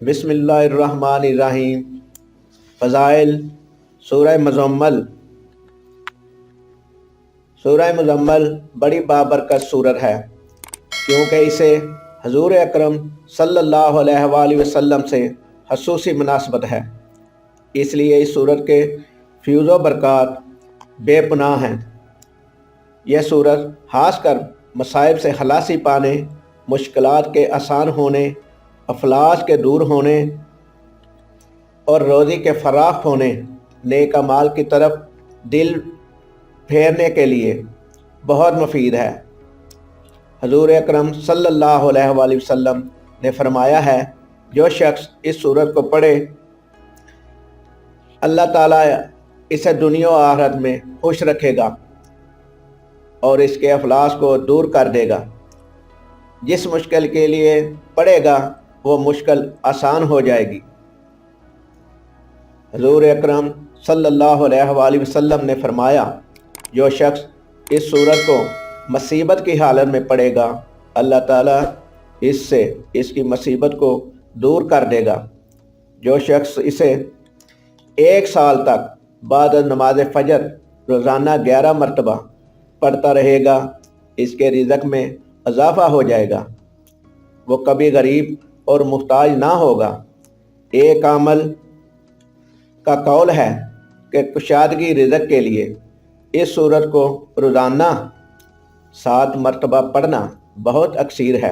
बिस्मिल्लाहिर्रहमानिर्रहीम। फ़ज़ाइल सूरह मुज़म्मल। सूरह मुज़म्मल बड़ी बाबरकत सूरत है, क्योंकि इसे हज़ूर अकरम सल्लल्लाहु अलैहि वसल्लम से ख़ुसूसी मुनासबत है। इसलिए इस सूरत के फ़यूज़ व बरक़ात बेपनाह हैं। यह सूरत ख़ासकर मसाइब से खलासी पाने, मुश्किलात के आसान होने, अफलास के दूर होने और रोज़ी के फ़राख होने, नेक अमाल की तरफ दिल फेरने के लिए बहुत मुफीद है। हज़ूर अकरम सल्लल्लाहु अलैहि वसल्लम ने फरमाया है, जो शख्स इस सूरत को पढ़े, अल्लाह ताला इसे दुनिया और आखिरत में खुश रखेगा और इसके अफलास को दूर कर देगा। जिस मुश्किल के लिए पढ़ेगा वो मुश्किल आसान हो जाएगी। हज़ूर अकरम सल्लल्लाहु अलैहि वसल्लम ने फरमाया, जो शख्स इस सूरत को मुसीबत की हालत में पढ़ेगा, अल्लाह ताला इससे इसकी मुसीबत को दूर कर देगा। जो शख्स इसे 1 साल तक बाद नमाज फ़जर रोज़ाना 11 मरतबा पढ़ता रहेगा, इसके रिज़्क़ में इजाफ़ा हो जाएगा। वो कभी गरीब और मुहताज ना होगा। एक आमल का कौल है कि कुशादगी रिज़्क़ के लिए इस सूरत को रोज़ाना 7 मरतबा पढ़ना बहुत अक्सीर है।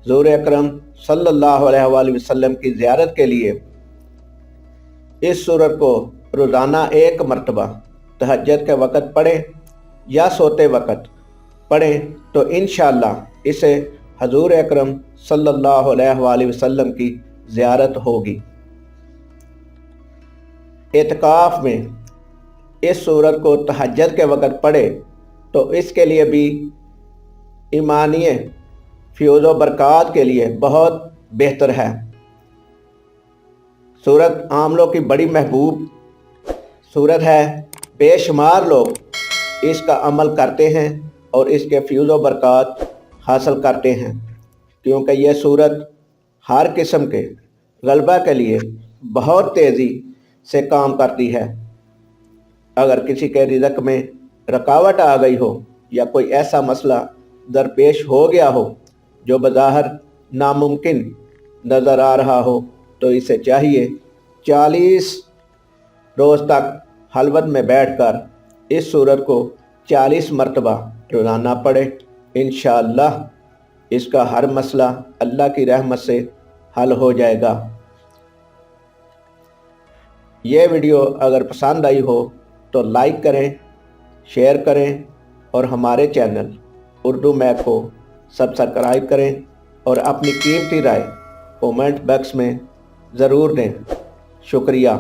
हज़ूर अकरम सल्लल्लाहु अलैहि वसल्लम की ज़ियारत के लिए इस सूरत को रोज़ाना 1 मरतबा तहज्जुद के वक़्त पढ़ें या सोते वक़्त पढ़ें तो इंशाअल्लाह इसे हज़ूर अकरम सल्लल्लाहु अलैहि वसल्लम की ज़ियारत होगी। एतकाफ़ में इस सूरत को तहज्जुद के वक़्त पढ़े तो इसके लिए भी ईमानिय फ़यूज़ व बरक़ात के लिए बहुत बेहतर है। सूरत आमलों की बड़ी महबूब सूरत है। बेशुमार लोग इसका अमल करते हैं और इसके फ़यूज़ व बरक़ात हासिल करते हैं, क्योंकि यह सूरत हर किस्म के गलबा के लिए बहुत तेज़ी से काम करती है। अगर किसी के रिज़्क़ में रुकावट आ गई हो या कोई ऐसा मसला दरपेश हो गया हो जो बज़ाहिर नामुमकिन नज़र आ रहा हो, तो इसे चाहिए 40 रोज़ तक हलवत में बैठकर इस सूरत को 40 मरतबा रोज़ाना पढ़े। इंशाअल्लाह इसका हर मसला अल्लाह की रहमत से हल हो जाएगा। ये वीडियो अगर पसंद आई हो तो लाइक करें, शेयर करें और हमारे चैनल उर्दू मैथ को सब्सक्राइब करें और अपनी कीमती राय कमेंट बॉक्स में ज़रूर दें। शुक्रिया।